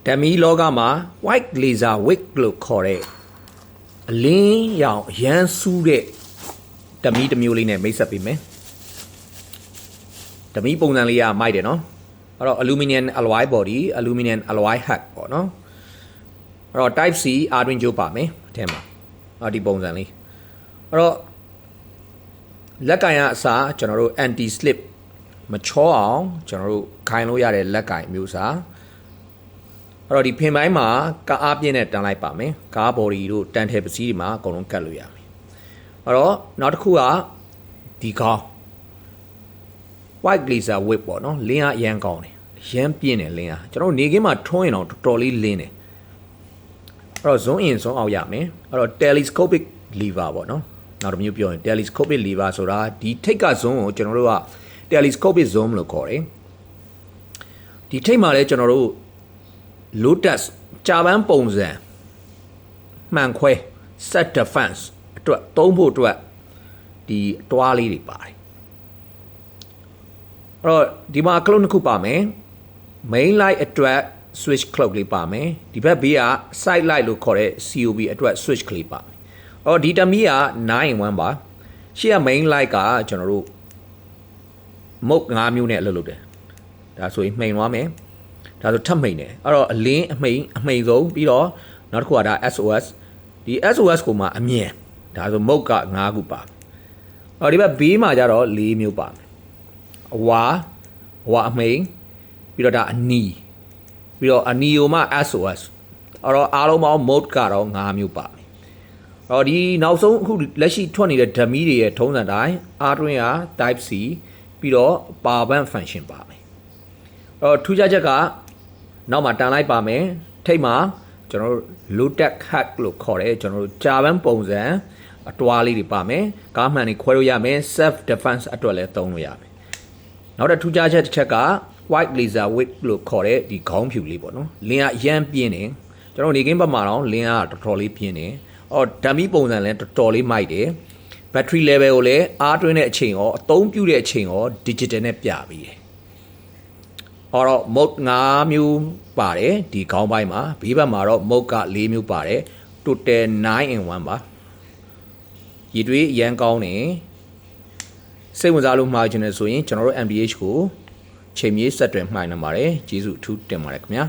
ဓမီလောကမှာ white laser wig လို့ခေါ်တဲ့အလင်းရောင်ရမ်းဆူးတဲ့ဓမီတစ်မျိုးလေးနဲ့မိတ်ဆက်ပေးမယ်ဓမီပုံစံလေးကမိုက်တယ်နော်အဲ့တော့ aluminum alloy body aluminum alloy head ပေါ့နော်အဲ့တော့ type C R-twin ကြိုးပါမယ်အထဲမှာဒီပုံစံလေးအဲ့တော့လက်ကင်ကအစားကျွန်တော်တို့ anti slip မချောအောင်ကျွန်တော်တို့ခိုင်လို့ရတဲ့လက်ကင်မျိုးစားအဲ့တော့ဒီဖင်ပိုင်းမှာကားအားပြင်းနဲ့တန်းလိုက်ပါမယ်ကား body တို့တန်ထည်ပစ္စည်းတွေမှာအကုန်လုံးကတ်လို့ရမယ်အဲ့တော့နောက်တစ်ခုကဒီကောင်း white laser whip ပေါ့နော်လင်းအားအရန်ကောင်းတယ်ရမ်းပြင်းတယ်လင်းအားကျွန်တော်နေခင်းမှာထွန်းရင်တော့တော်တော်လေးလင်းတယ်အဲ့တော့ zone in zone out ရမယ်အဲ့တော့ telescopic lever ပေါ့နော်နောက်တစ်မျိုးပြောရင် telescopic lever ဆိုတာဒီထိတ်က zone ကိုကျွန်တော်တို့က telescopic zone လို့ခေါ်တယ်ဒီထိတ်မှာလည်းကျွန်တော်တို့ lotus ကြာပန်းပုံစံမှန်ခွဲ set defense အတွက်သုံးဖို့အတွက်ဒီတွားလေးတွေပါတယ်အဲ့တော့ဒီမှာ clock နှစ်ခုပါမယ် main light အတွက် switch clock လေးပါမယ်ဒီဘက်ဘေးက side light လို့ခေါ်တဲ့ COB အတွက် switch ကလေးပါမယ်အဲ့တော့ဒီတမီးက9-in-1ပါရှေ့က main light ကကျွန်တော်တို့မုတ်5မျိုးနဲ့အလုပ်လုပ်တယ်ဒါဆိုရင်မှိန်သွားမယ်ဒါဆိုထပ်မှိန်တယ်အဲ့တော့အလင်းအမှိန်ဆုံးပြီးတော့နောက်တစ်ခုကဒါ SOS ဒီ SOS ကိုမှအမြင်ဒါဆိုမုတ်က5ခုပါအဲ့တော့ဒီဘက်ဘေးမှာကျတော့4မျိုးပါအဝါအမှိန်ပြီးတော့ဒါအနီပြီးတော့အနီယိုမှ SOS အဲ့တော့အားလုံးပေါင်း mode ကတော့5မျိုးပါမယ်အဲ့တော့ဒီနောက်ဆုံးအခုလက်ရှိထွက်နေတဲ့ဓမီတွေရဲ့ထုံးစံတိုင်း R-twin က type C ပြီးတော့ power bank function ပါမယ်အဲ့တော့ထူးခြားချက်ကနောက်မှာတန်လိုက်ပါမယ်ထိတ်မှာကျွန်တော်တို့ low-tech hack လို့ခေါ်တယ်ကျွန်တော်တို့ကြာပန်းပုံစံအတွားလေးတွေပါမယ်ကားမှန်တွေခွဲလို့ရမယ် self defense အတွက်လည်းသုံးလို့ရမယ်နောက်တစ်ထူးခြားချက်တစ်ချက်က white laser wig လို့ခေါ်တဲ့ဒီခေါင်းဖြူလေးပေါ့နော်လင်းအားရမ်းပြင်းတယ်ကျွန်တော်နေကင်းဘက်မှာတော့လင်းအားတော်တော်လေးပြင်းတယ်အော်ဓာမီပုံစံလည်းတော်တော်လေးမိုက်တယ် battery level ကိုလည်းအားတွင်းတဲ့အချိန်ရောအသုံးပြုတဲ့အချိန်ရော digital နဲ့ပြပြီးတယ်အော်တော့ mode 5မျိုးပါတယ်ဒီခေါင်းပိုင်းမှာဘေးဘက်မှာတော့ mode က4မျိုးပါတယ် total 9-in-1 ပါရည်တွေးရန်ကောင်းတယ်စိတ်ဝင်စားလို့မှာချင်တယ်ဆိုရင်ကျွန်တော်တို့ MDH ကိုချိန်မြေးဆက်တွယ်မှိုင်းနေပါတယ်ကျေးဇူးအထူးတင်ပါတယ်ခင်ဗျာ